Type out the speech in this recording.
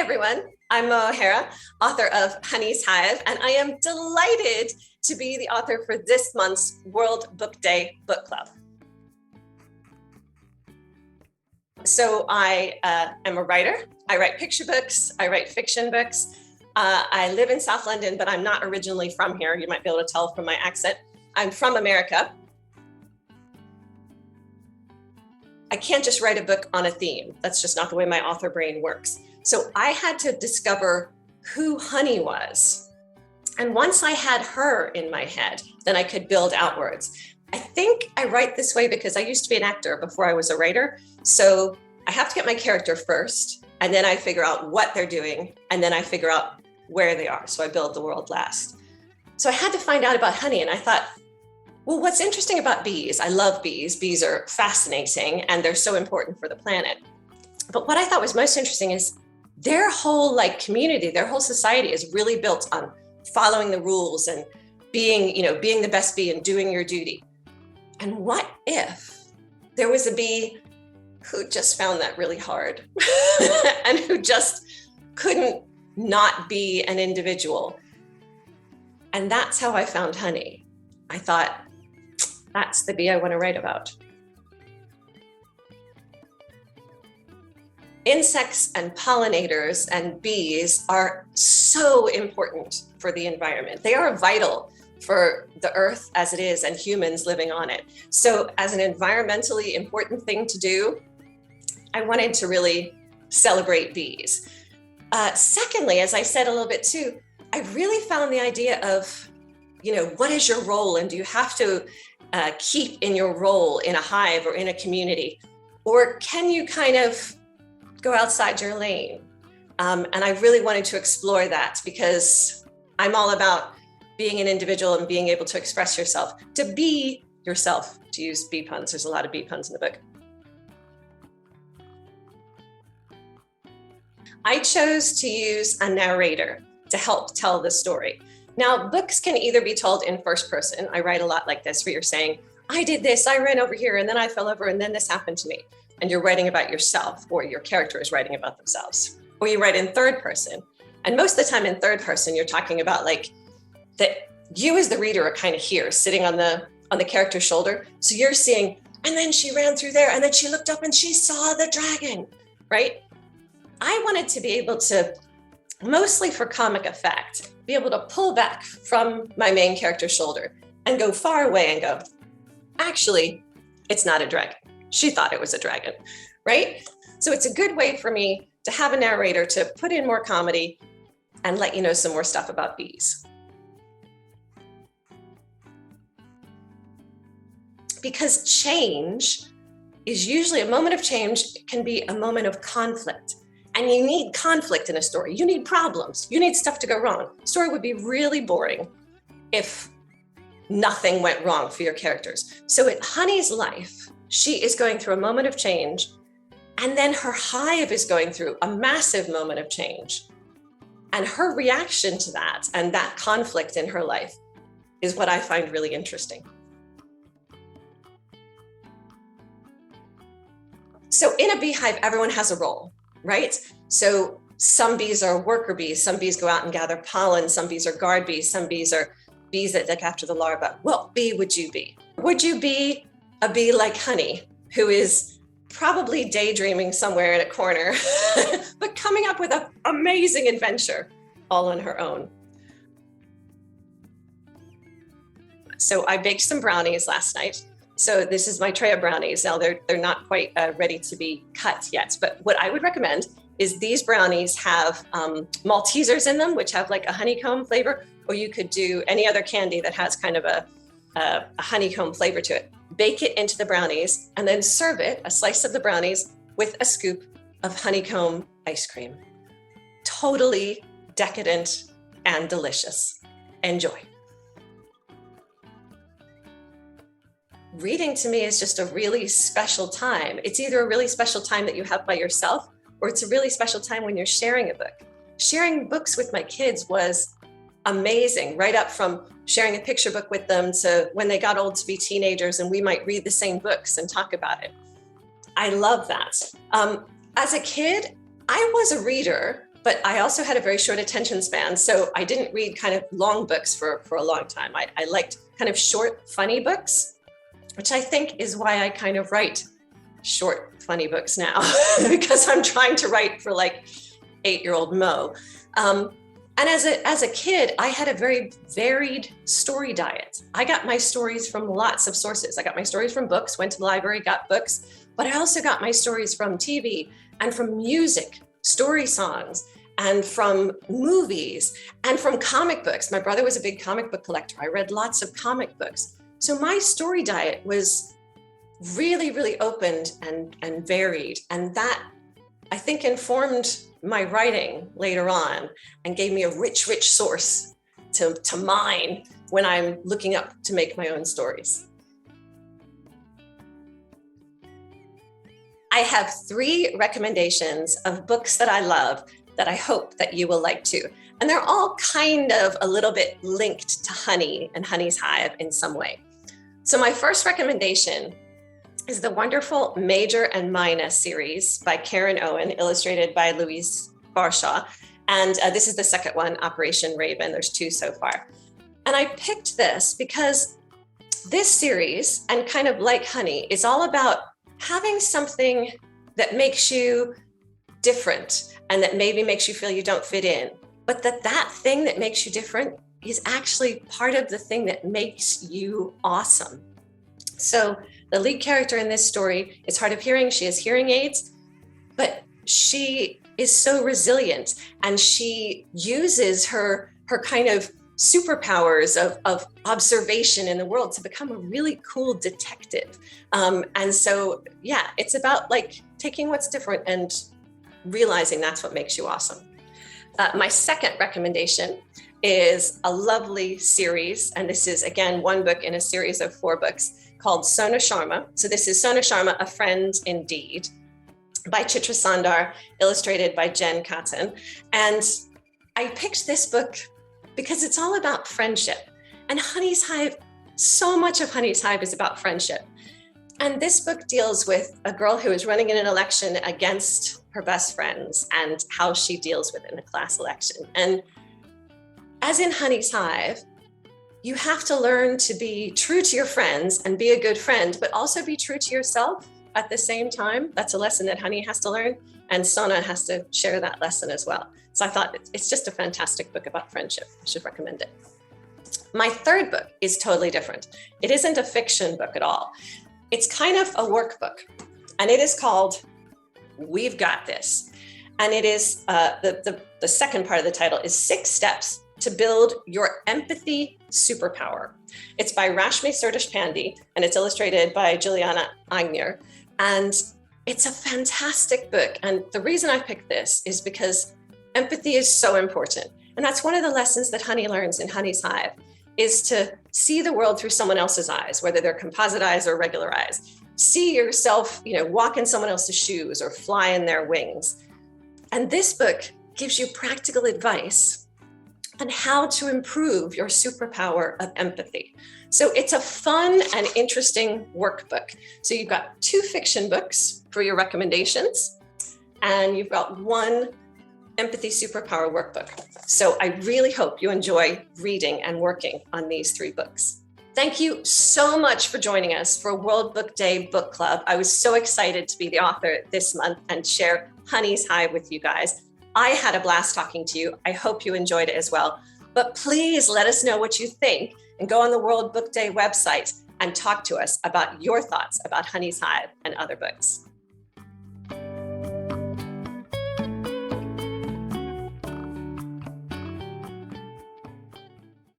everyone. I'm Mo O'Hara, author of Honey's Hive, and I am delighted to be the author for this month's World Book Day Book Club. So I am a writer. I write picture books. I write fiction books. I live in South London, but I'm not originally from here. You might be able to tell from my accent. I'm from America. I can't just write a book on a theme. That's just not the way my author brain works. So I had to discover who Honey was. And once I had her in my head, then I could build outwards. I think I write this way because I used to be an actor before I was a writer. So I have to get my character first, and then I figure out what they're doing, and then I figure out where they are. So I build the world last. So I had to find out about honey, and I thought, well, what's interesting about bees? I love bees. Bees are fascinating, and they're so important for the planet. But what I thought was most interesting is their whole community, their whole society is really built on following the rules and being the best bee and doing your duty. And what if there was a bee who just found that really hard and who just couldn't not be an individual? And that's how I found honey. I thought, that's the bee I want to write about. Insects and pollinators and bees are so important for the environment. They are vital for the earth as it is and humans living on it. So as an environmentally important thing to do, I wanted to really celebrate bees. Secondly, as I said a little bit too, I really found the idea of, what is your role, and do you have to keep in your role in a hive or in a community? Or can you kind of go outside your lane? And I really wanted to explore that because I'm all about being an individual and being able to express yourself, to be yourself, to use bee puns. There's a lot of bee puns in the book. I chose to use a narrator to help tell the story. Now, books can either be told in first person. I write a lot like this, where you're saying, I did this, I ran over here, and then I fell over, and then this happened to me. And you're writing about yourself, or your character is writing about themselves. Or you write in third person. And most of the time in third person, you're talking about that you as the reader are kind of here, sitting on the character's shoulder. So you're seeing, and then she ran through there, and then she looked up and she saw the dragon, right? I wanted to be able to, mostly for comic effect, be able to pull back from my main character's shoulder and go far away and go, actually, it's not a dragon. She thought it was a dragon, right? So it's a good way for me to have a narrator to put in more comedy and let you know some more stuff about bees. Because change is usually, a moment of change can be a moment of conflict. And you need conflict in a story. You need problems. You need stuff to go wrong. The story would be really boring if nothing went wrong for your characters. So in Honey's life, she is going through a moment of change, and then her hive is going through a massive moment of change. And her reaction to that and that conflict in her life is what I find really interesting. So in a beehive, everyone has a role, right? So some bees are worker bees, some bees go out and gather pollen, some bees are guard bees, some bees are bees that look after the larva. What bee would you be? Would you be a bee like Honey, who is probably daydreaming somewhere in a corner, but coming up with an amazing adventure all on her own? So I baked some brownies last night. So this is my tray of brownies. Now they're not quite ready to be cut yet, but what I would recommend is these brownies have Maltesers in them, which have a honeycomb flavor, or you could do any other candy that has kind of a honeycomb flavor to it. Bake it into the brownies and then serve it, a slice of the brownies, with a scoop of honeycomb ice cream. Totally decadent and delicious. Enjoy. Reading to me is just a really special time. It's either a really special time that you have by yourself, or it's a really special time when you're sharing a book. Sharing books with my kids was amazing, right up from sharing a picture book with them to when they got old to be teenagers and we might read the same books and talk about it. I love that. As a kid, I was a reader, but I also had a very short attention span. So I didn't read kind of long books for a long time. I liked kind of short, funny books, which I think is why I kind of write short, funny books now, because I'm trying to write for like 8-year-old Mo. And as a kid, I had a very varied story diet. I got my stories from lots of sources. I got my stories from books, went to the library, got books, but I also got my stories from TV and from music, story songs, and from movies and from comic books. My brother was a big comic book collector. I read lots of comic books. So my story diet was really, really opened and varied. And that, I think, informed my writing later on and gave me a rich, rich source to mine when I'm looking up to make my own stories. I have 3 recommendations of books that I love that I hope that you will like too. And they're all kind of a little bit linked to honey and Honey's Hive in some way. So my first recommendation is the wonderful Major and Mina series by Karen Owen, illustrated by Louise Barshaw. And this is the second one, Operation Raven. There's 2 so far. And I picked this because this series, and kind of like Honey, is all about having something that makes you different and that maybe makes you feel you don't fit in, but that thing that makes you different is actually part of the thing that makes you awesome. So the lead character in this story is hard of hearing. She has hearing aids, but she is so resilient, and she uses her kind of superpowers of observation in the world to become a really cool detective. And so, yeah, it's about like taking what's different and realizing that's what makes you awesome. My second recommendation is a lovely series. And this is, again, one book in a series of 4 books called Sona Sharma. So this is Sona Sharma, A Friend Indeed, by Chitra Sandar, illustrated by Jen Cotton. And I picked this book because it's all about friendship. And Honey's Hive, so much of Honey's Hive is about friendship. And this book deals with a girl who is running in an election against her best friends and how she deals with it in a class election. And as in Honey's Hive, you have to learn to be true to your friends and be a good friend, but also be true to yourself at the same time. That's a lesson that Honey has to learn, and Sona has to share that lesson as well. So I thought it's just a fantastic book about friendship. I should recommend it. My third book is totally different. It isn't a fiction book at all. It's kind of a workbook, and it is called We've Got This. And it is, the second part of the title is 6 Steps to Build Your Empathy Superpower. It's by Rashmi Surdeshpande, and it's illustrated by Juliana Agnier. And it's a fantastic book. And the reason I picked this is because empathy is so important. And that's one of the lessons that Honey learns in Honey's Hive, is to see the world through someone else's eyes, whether they're composite eyes or regular eyes. See yourself, walk in someone else's shoes or fly in their wings. And this book gives you practical advice on how to improve your superpower of empathy. So it's a fun and interesting workbook. So you've got 2 fiction books for your recommendations, and you've got 1 empathy superpower workbook. So I really hope you enjoy reading and working on these 3 books. Thank you so much for joining us for World Book Day Book Club. I was so excited to be the author this month and share Honey's Hive with you guys. I had a blast talking to you. I hope you enjoyed it as well. But please let us know what you think, and go on the World Book Day website and talk to us about your thoughts about Honey's Hive and other books.